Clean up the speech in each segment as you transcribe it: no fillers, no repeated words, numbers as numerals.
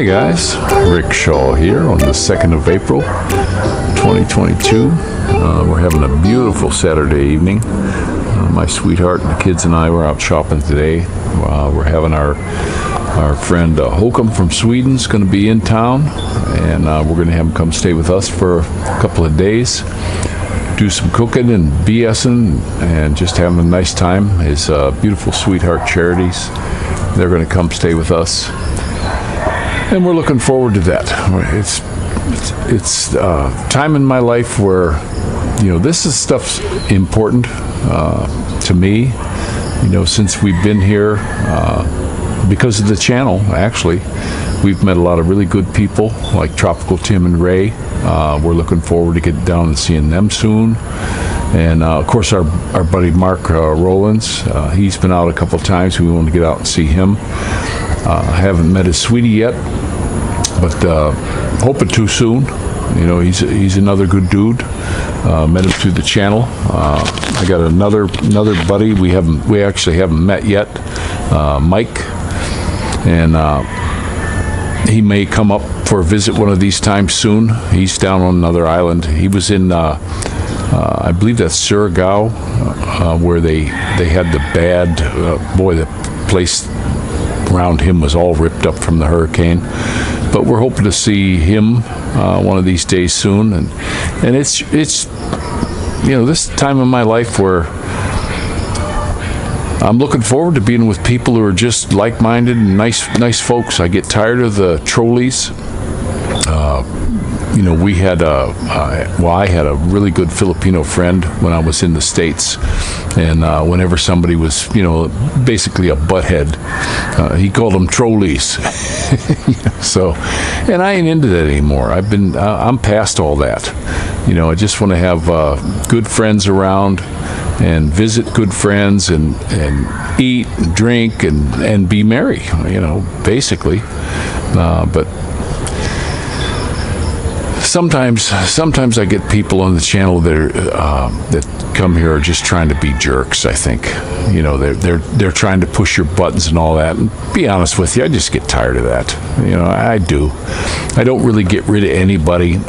guys, Rick Shaw here on the 2nd of April 2022. We're having a beautiful Saturday evening. My sweetheart and the kids and I were out shopping today. We're having our friend Holcomb from Sweden's going to be in town, and we're going to have him come stay with us for a couple of days, do some cooking and BSing and just having a nice time. His beautiful sweetheart Charities, they're going to come stay with us, and we're looking forward to that. It's time in my life where, you know, this is stuff's important to me. You know, since we've been here, because of the channel, actually, we've met a lot of really good people like Tropical Tim and Ray. We're looking forward to getting down and seeing them soon. And of course, our buddy Mark Rowlands, he's been out a couple times. We want to get out and see him. I haven't met his sweetie yet, but hoping to soon. You know, he's another good dude. Met him through the channel. I got another buddy we actually haven't met yet, Mike, and he may come up for a visit one of these times soon. He's down on another island. He was in I believe that's Surigao, where they had the bad the place around him was all ripped up from the hurricane. But we're hoping to see him one of these days soon, and it's you know, this time in my life where I'm looking forward to being with people who are just like-minded and nice folks. I get tired of the trolleys. You know, I had a really good Filipino friend when I was in the States, and whenever somebody was, you know, basically a butthead, he called them trolleys. So, and I ain't into that anymore. I'm past all that. You know, I just want to have good friends around and visit good friends and eat and drink and be merry, you know, basically. But sometimes I get people on the channel that come here are just trying to be jerks. I think, you know, they're trying to push your buttons and all that. And be honest with you, I just get tired of that. You know, I do. I don't really get rid of anybody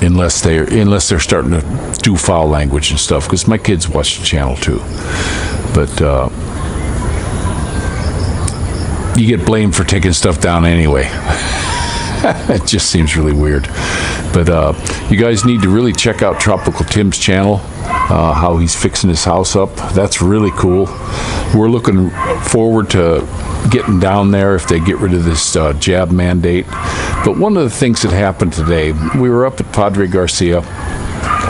unless they're starting to do foul language and stuff, because my kids watch the channel too. But you get blamed for taking stuff down anyway. It just seems really weird. But you guys need to really check out Tropical Tim's channel, how he's fixing his house up. That's really cool. We're looking forward to getting down there if they get rid of this jab mandate. But one of the things that happened today, we were up at Padre Garcia,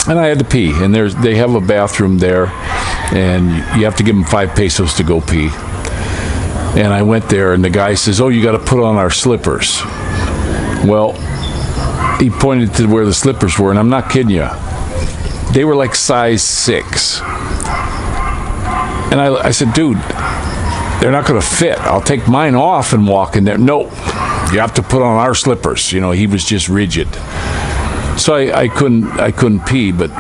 and I had to pee. And they have a bathroom there, and you have to give them 5 pesos to go pee. And I went there, and the guy says, "Oh, you got to put on our slippers." Well, he pointed to where the slippers were, and I'm not kidding you. They were like size 6. And I said, "Dude, they're not going to fit. I'll take mine off and walk in there." "No, you have to put on our slippers." You know, he was just rigid. So I couldn't pee. But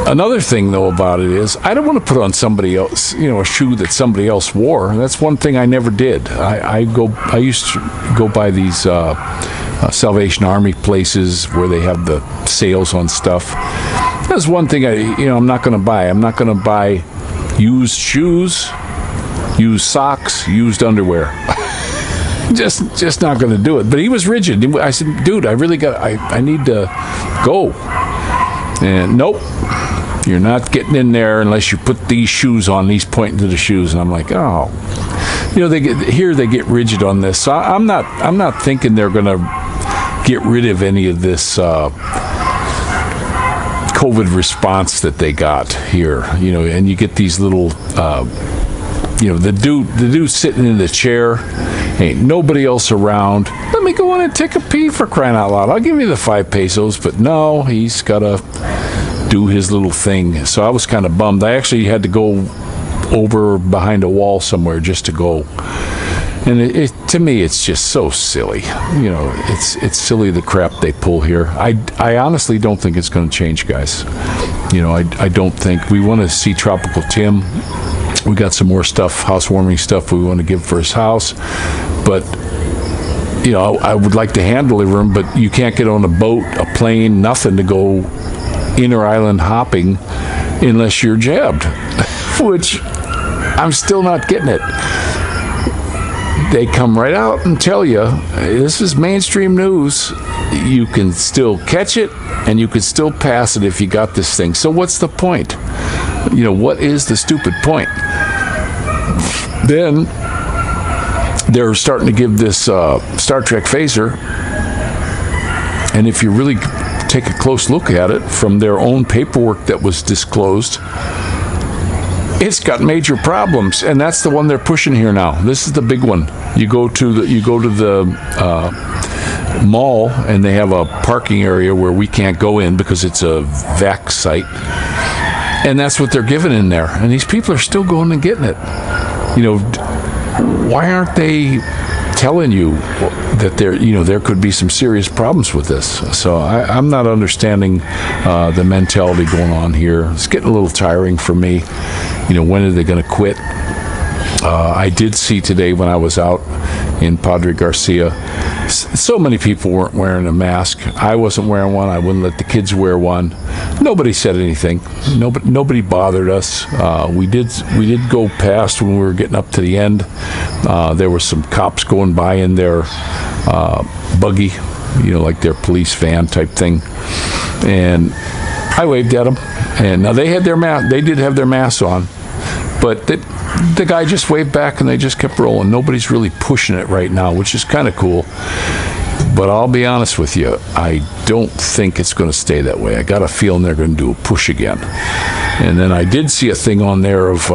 another thing though about it is, I don't want to put on somebody else, you know, a shoe that somebody else wore. And that's one thing I never did. I used to go by these Salvation Army places where they have the sales on stuff. That's one thing I'm not going to buy. I'm not going to buy used shoes, used socks, used underwear. just not going to do it. But he was rigid. I said, "Dude, I need to go." And nope, you're not getting in there unless you put these shoes on. He's pointing to the shoes, and I'm like, oh, you know, they get rigid on this. So I'm not thinking they're going to get rid of any of this COVID response that they got here. You know, and you get these little. You know, the dude sitting in the chair, ain't nobody else around. Let me go in and take a pee, for crying out loud. I'll give you the 5 pesos, but no, he's got to do his little thing. So I was kind of bummed. I actually had to go over behind a wall somewhere just to go. And to me, it's just so silly. You know, it's silly the crap they pull here. I honestly don't think it's going to change, guys. You know, I don't think. We want to see Tropical Tim. We got some more stuff, housewarming stuff we want to give for his house. But I would like to hand deliver them, but you can't get on a boat, a plane, nothing to go inter-island hopping unless you're jabbed, which I'm still not getting it. They come right out and tell you, this is mainstream news, you can still catch it and you can still pass it if you got this thing. So what's the point? What is the stupid point? Then they're starting to give this Star Trek phaser, and if you really take a close look at it from their own paperwork that was disclosed, it's got major problems, and that's the one they're pushing here now. This is the big one. You go to the mall, and they have a parking area where we can't go in because it's a vac site, and that's what they're giving in there. And these people are still going and getting it. Why aren't they telling you that there could be some serious problems with this? So I'm not understanding the mentality going on here. It's getting a little tiring for me. When are they going to quit? I did see today when I was out in Padre Garcia, so many people weren't wearing a mask. I wasn't wearing one. I wouldn't let the kids wear one. Nobody said anything. Nobody bothered us. We did go past when we were getting up to the end. There were some cops going by in their buggy, like their police van type thing, and I waved at them. And now they had their mask. They did have their masks on, but the guy just waved back and they just kept rolling. Nobody's really pushing it right now, which is kind of cool. But I'll be honest with you, I don't think it's going to stay that way. I got a feeling they're going to do a push again. And then I did see a thing on there of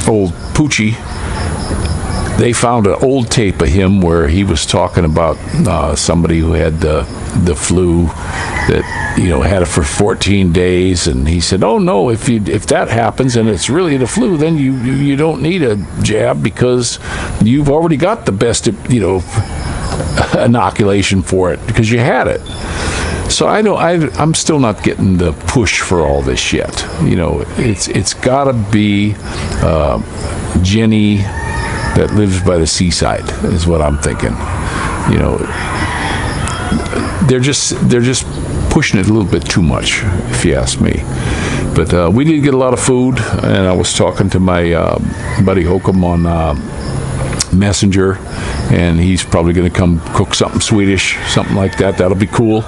old Poochie. They found an old tape of him where he was talking about somebody who had the flu that had it for 14 days, and he said, "Oh no, if that happens and it's really the flu, then you don't need a jab because you've already got the best inoculation for it because you had it." So I'm still not getting the push for all this yet. It's got to be Jenny that lives by the seaside is what I'm thinking. They're just pushing it a little bit too much, if you ask me. But we did get a lot of food, and I was talking to my buddy Hokum on Messenger, and he's probably going to come cook something Swedish, something like that. That'll be cool.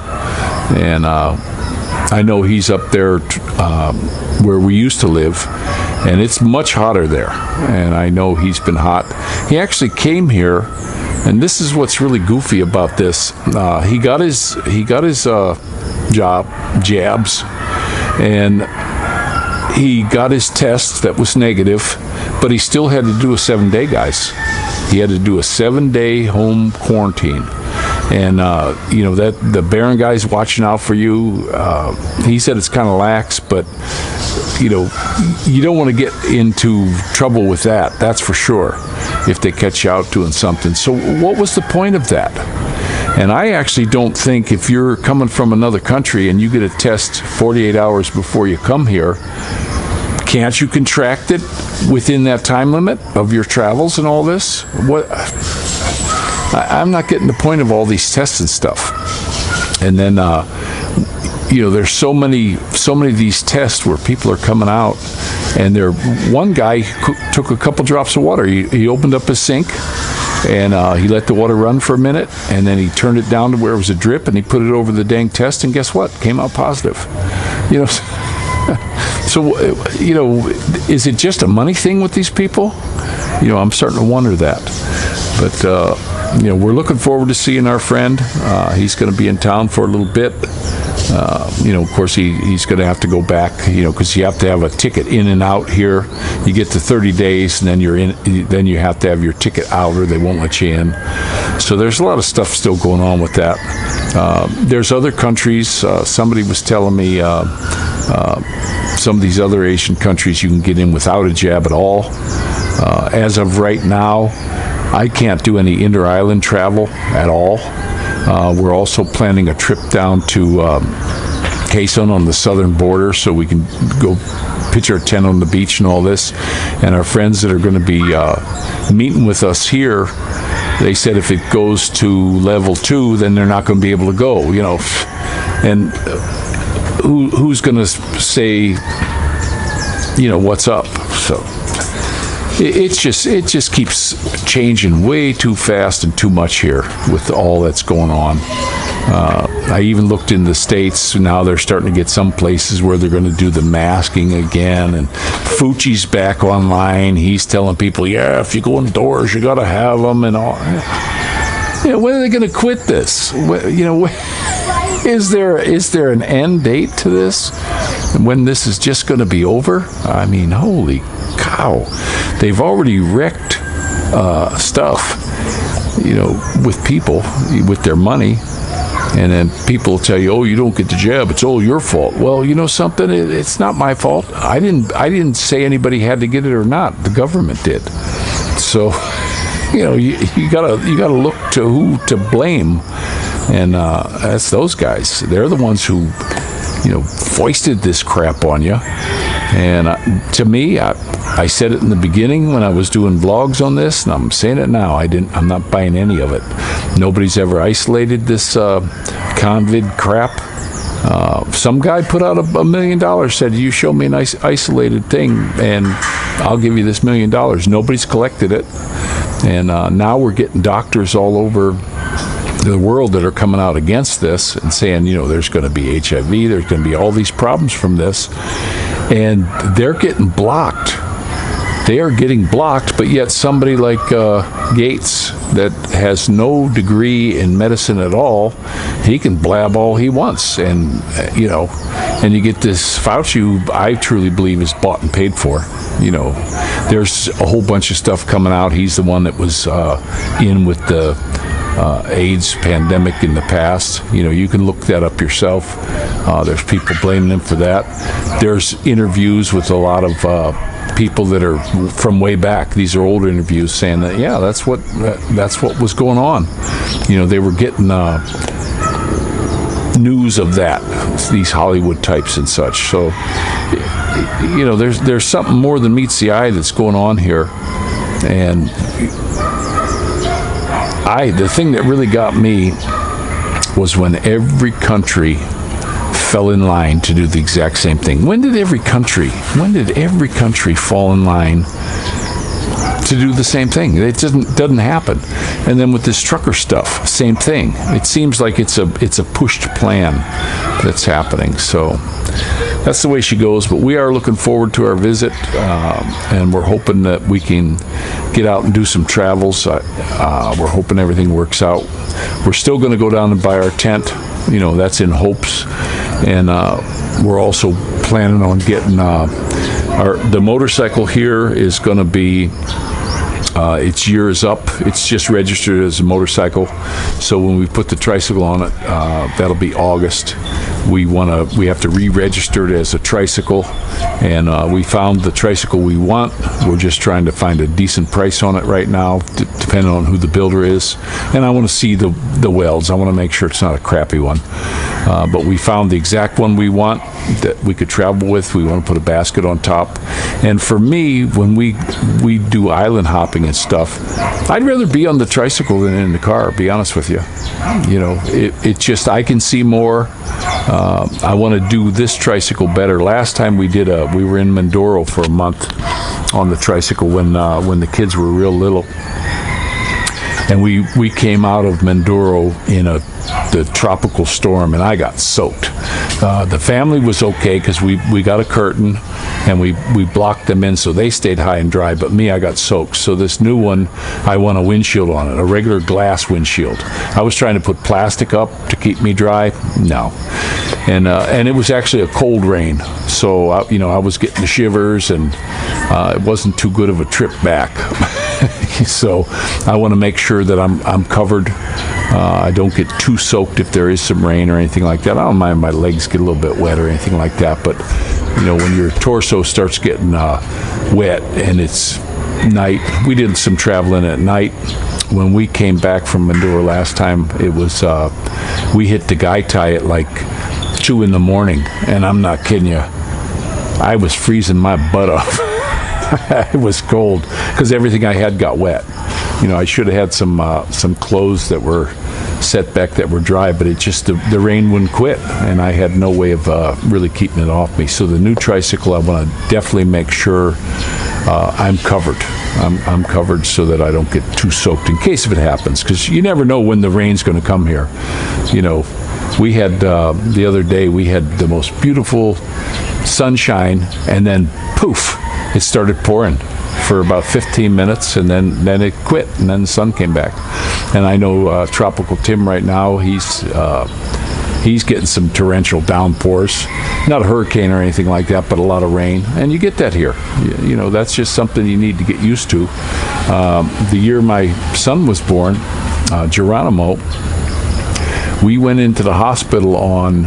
And I know he's up there where we used to live, and it's much hotter there. And I know he's been hot. He actually came here, and this is what's really goofy about this. He got his jabs, and he got his test that was negative, but he still had to do a 7-day, guys. He had to do a 7-day home quarantine. And that the Barron guy's watching out for you. He said it's kind of lax, but you don't want to get into trouble with that. That's for sure. If they catch you out doing something. So what was the point of that? And I actually don't think if you're coming from another country and you get a test 48 hours before you come here, can't you contract it within that time limit of your travels and all this? I'm not getting the point of all these tests and stuff. And then, there's so many of these tests where people are coming out, and one guy took a couple drops of water. He opened up his sink, and he let the water run for a minute, and then he turned it down to where it was a drip, and he put it over the dang test, and guess what? Came out positive. So, is it just a money thing with these people? I'm starting to wonder that. But, we're looking forward to seeing our friend. He's going to be in town for a little bit. Of course, he's going to have to go back, because you have to have a ticket in and out here. You get to 30 days, and then you're in. Then you have to have your ticket out, or they won't let you in. So there's a lot of stuff still going on with that. There's other countries. Somebody was telling me some of these other Asian countries you can get in without a jab at all. As of right now, I can't do any inter-island travel at all. We're also planning a trip down to Quezon on the southern border, so we can go pitch our tent on the beach and all this. And our friends that are going to be meeting with us here, they said if it goes to level 2, then they're not going to be able to go, you know. And who's going to say, you know, what's up? So it just keeps changing way too fast and too much here with all that's going on. I even looked in the States. Now they're starting to get some places where they're going to do the masking again. And Fucci's back online. He's telling people, yeah, if you go indoors, you got to have them and all. You know, when are they going to quit this? You know, is there an end date to this? When this is just going to be over? I mean, holy cow. They've already wrecked stuff, you know, with people, with their money. And then people will tell you, oh, you don't get the jab, it's all your fault. Well, you know something? It's not my fault. I didn't say anybody had to get it or not. The government did. So, you know, you gotta look to who to blame, and that's those guys. They're the ones who, you know, foisted this crap on you. And to me, I said it in the beginning when I was doing vlogs on this, and I'm saying it now. I'm not buying any of it. Nobody's ever isolated this convid crap. Some guy put out $1 million, said, you show me an isolated thing, and I'll give you this $1 million. Nobody's collected it. And now we're getting doctors all over the world that are coming out against this and saying, you know, there's going to be HIV, there's going to be all these problems from this. And they're getting blocked. They are getting blocked, but yet somebody like Gates that has no degree in medicine at all, he can blab all he wants. And, you know, and you get this Fauci, who I truly believe is bought and paid for. You know, there's a whole bunch of stuff coming out. He's the one that was in with the AIDS pandemic in the past. You know, you can look that up yourself. There's people blaming him for that. There's interviews with a lot of people that are from way back. These are old interviews saying that, yeah, that's what was going on. You know, they were getting news of that, these Hollywood types and such. So, you know, there's something more than meets the eye that's going on here. And the thing that really got me was when every country fell in line to do the exact same thing. When did every country fall in line to do the same thing? It doesn't happen. And then with this trucker stuff, same thing. It seems like it's a pushed plan that's happening. So that's the way she goes. But we are looking forward to our visit, and we're hoping that we can get out and do some travels. We're hoping everything works out. We're still going to go down and buy our tent. You know, that's in hopes. And we're also planning on getting the motorcycle here is going to be its year is up. It's just registered as a motorcycle. So when we put the tricycle on it, that'll be August. We have to re-register it as a tricycle, and we found the tricycle we want. We're just trying to find a decent price on it right now, depending on who the builder is. And I want to see the welds. I want to make sure it's not a crappy one. But we found the exact one we want that we could travel with. We want to put a basket on top. And for me, when we do island hopping and stuff, I'd rather be on the tricycle than in the car, be honest with you. You know, it just, I can see more. I want to do this tricycle better. Last time we were in Mindoro for a month on the tricycle when the kids were real little. And we came out of Mindoro in the tropical storm, and I got soaked. The family was okay because we got a curtain and we blocked them in so they stayed high and dry, but me, I got soaked. So this new one, I want a windshield on it, a regular glass windshield. I was trying to put plastic up to keep me dry. No. And it was actually a cold rain, so I was getting the shivers, and it wasn't too good of a trip back. So I want to make sure that I'm covered. I don't get too soaked if there is some rain or anything like that. I don't mind my legs get a little bit wet or anything like that, but you know, when your torso starts getting wet and it's night, we did some traveling at night. When we came back from Mindoro last time, it was we hit the Gaitai at like 2 in the morning, and I'm not kidding you. I was freezing my butt off. It was cold because everything I had got wet. I should have had some clothes that were set back that were dry, but it just the rain wouldn't quit, and I had no way of really keeping it off me. So the new Tricycle, I want to definitely make sure I'm covered. I'm covered so that I don't get too soaked in case if it happens, because you never know when the rain's going to come here. We had the other day, we had the most beautiful sunshine, and then poof, it started pouring for about 15 minutes, and then it quit, and then the sun came back. And I know Tropical Tim right now, he's getting some torrential downpours, not a hurricane or anything like that, but a lot of rain, and you get that here. That's just something you need to get used to. The year my son was born, Geronimo, we went into the hospital on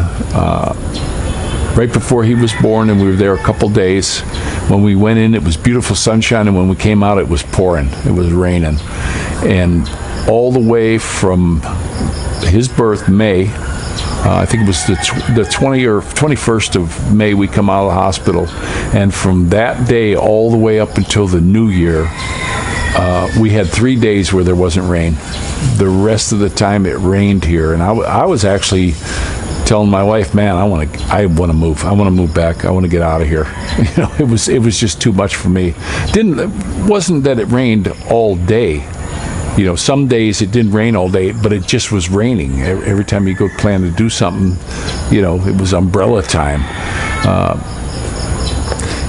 right before he was born, and we were there a couple days. When we went in, it was beautiful sunshine, and when we came out, it was pouring. It was raining. And all the way from his birth, May, I think it was the 20 or 21st of May, we come out of the hospital. And from that day all the way up until the new year, we had 3 days where there wasn't rain. The rest of the time it rained here. And I was actually telling my wife, man, I want to move. I want to move back. I want to get out of here. It was just too much for me. It wasn't that it rained all day. Some days it didn't rain all day, but it just was raining. Every time you go plan to do something, it was umbrella time.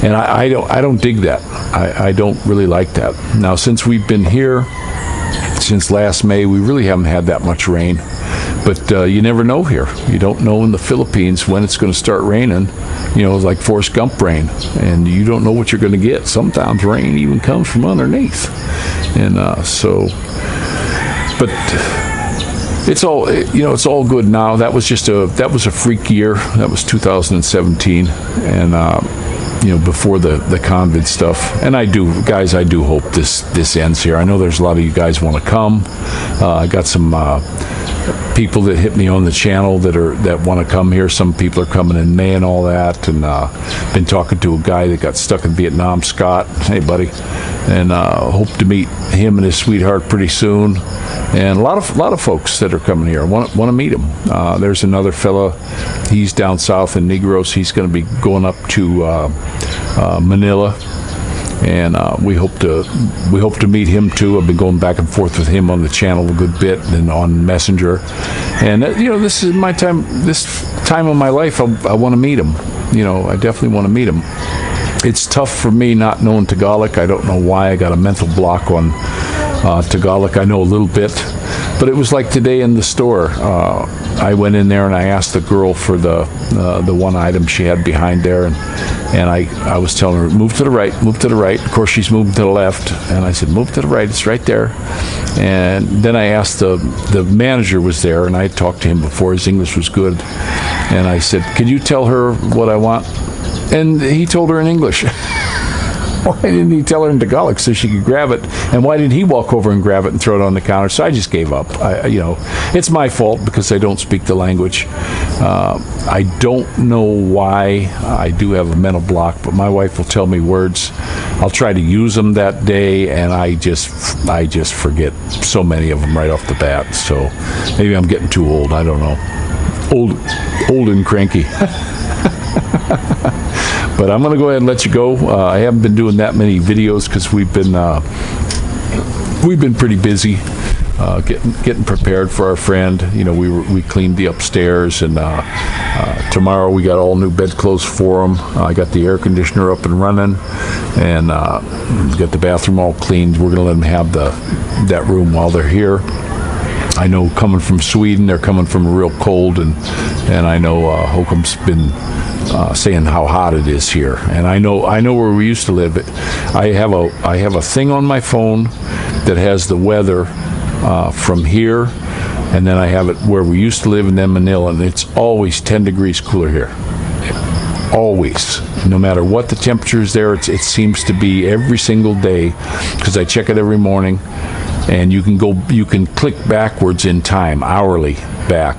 And I don't dig that. I don't really like that. Now, since we've been here, since last May, we really haven't had that much rain. But you never know here. You don't know in the Philippines when it's going to start raining, like Forrest Gump rain. And you don't know what you're going to get. Sometimes rain even comes from underneath. And but it's all, it's all good now. That was a freak year. That was 2017. And, before the COVID stuff. And I do hope this ends here. I know there's a lot of you guys want to come. I got some people that hit me on the channel that want to come here. Some people are coming in May and all that, and been talking to a guy that got stuck in Vietnam, Scott. Hey, buddy, and hope to meet him and his sweetheart pretty soon. And a lot of folks that are coming here. I want to meet him. There's another fella. He's down south in Negros. He's going to be going up to Manila. And we hope to meet him too. I've been going back and forth with him on the channel a good bit and on Messenger. And this is this time of my life. I want to meet him. I definitely want to meet him. It's tough for me not knowing Tagalog. I don't know why. I got a mental block on Tagalog. I know a little bit, but it was like today in the store. I went in there and I asked the girl for the one item she had behind there, and I was telling her, move to the right, move to the right. Of course, she's moving to the left, and I said, move to the right, it's right there. And then I asked the manager was there, and I had talked to him before, his English was good, and I said, could you tell her what I want? And he told her in English. Why didn't he tell her in Tagalog so she could grab it? And why didn't he walk over and grab it and throw it on the counter? So I just gave up. It's my fault because I don't speak the language. I don't know why I do have a mental block, but my wife will tell me words. I'll try to use them that day, and I just forget so many of them right off the bat. So maybe I'm getting too old. I don't know. Old and cranky. But I'm going to go ahead and let you go. I haven't been doing that many videos because we've been pretty busy getting prepared for our friend. We cleaned the upstairs, and tomorrow we got all new bedclothes for him. I got the air conditioner up and running, and got the bathroom all cleaned. We're going to let them have that room while they're here. I know coming from Sweden, they're coming from a real cold, and I know Håkam's been saying how hot it is here, and I know where we used to live. I have a thing on my phone that has the weather from here, and then I have it where we used to live, and then Manila, and it's always 10 degrees cooler here. Always, no matter what the temperature is there, it seems to be every single day, because I check it every morning. and you can click backwards in time, hourly back,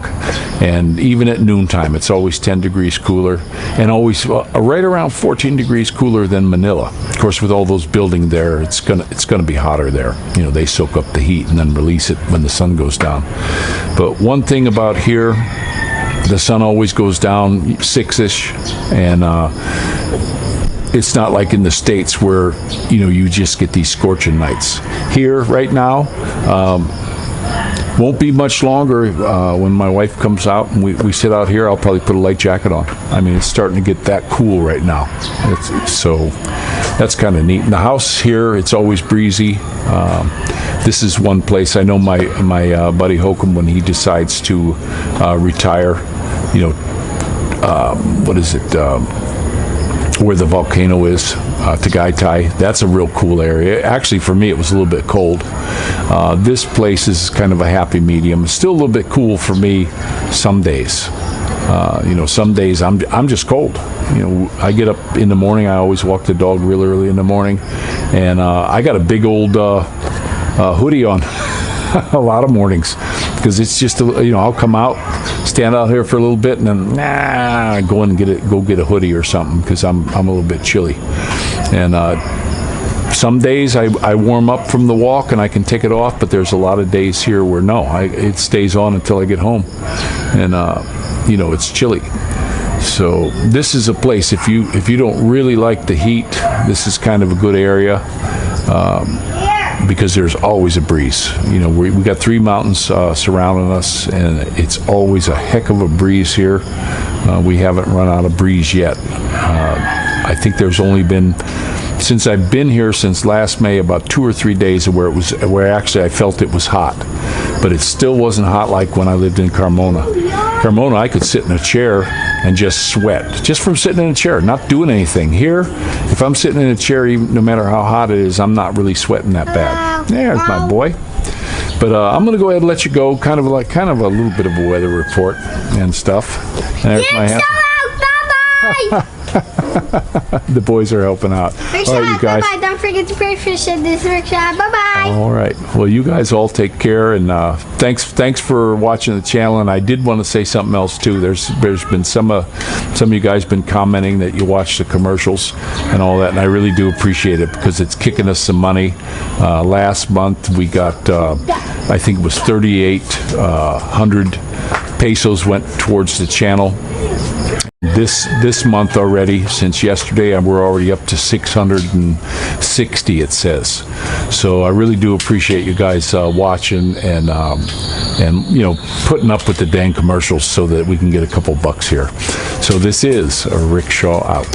and even at noontime it's always 10 degrees cooler, and always right around 14 degrees cooler than Manila. Of course, with all those buildings there, it's gonna be hotter there. You know, they soak up the heat and then release it when the sun goes down. But one thing about here, the sun always goes down 6ish, and it's not like in the States where, you know, you just get these scorching nights. Here, right now, won't be much longer when my wife comes out and we sit out here. I'll probably put a light jacket on. I mean, it's starting to get that cool right now. So that's kind of neat. In the house here, it's always breezy. This is one place I know my buddy Hokum, when he decides to retire, you know, what is it? Where the volcano is, Tagaytay. That's a real cool area. Actually, for me, it was a little bit cold. This place is kind of a happy medium. It's still a little bit cool for me some days. You know, some days I'm just cold. You know, I get up in the morning. I always walk the dog real early in the morning, and I got a big old hoodie on a lot of mornings, because it's just you know, I'll come out, stand out here for a little bit, and then go and go get a hoodie or something, because I'm a little bit chilly. And some days I warm up from the walk and I can take it off, but there's a lot of days here where no, it stays on until I get home, and you know, it's chilly. So this is a place, if you don't really like the heat, this is kind of a good area. Because there's always a breeze. You know, we got 3 mountains surrounding us, and it's always a heck of a breeze here. We haven't run out of breeze yet. I think there's only been, since I've been here since last May, about 2 or 3 days where actually I felt it was hot, but it still wasn't hot like when I lived in Carmona. Carmona, I could sit in a chair and just sweat, just from sitting in a chair, not doing anything. Here, if I'm sitting in a chair, even no matter how hot it is, I'm not really sweating that bad. There's my boy. But I'm gonna go ahead and let you go. Kind of a little bit of a weather report and stuff. There's my hand. Bye-bye. The boys are helping out. All right, you guys. Bye-bye. Don't forget to pray for this rickshaw. Bye-bye. All right. Well, you guys all take care, and thanks for watching the channel. And I did want to say something else too. There's been some of you guys been commenting that you watch the commercials and all that, and I really do appreciate it, because it's kicking us some money. Last month we got I think it was 3,800 pesos went towards the channel. This month already, since yesterday, we're already up to 660, it says. So I really do appreciate you guys watching and you know, putting up with the dang commercials so that we can get a couple bucks here. So this is a Rickshaw Out.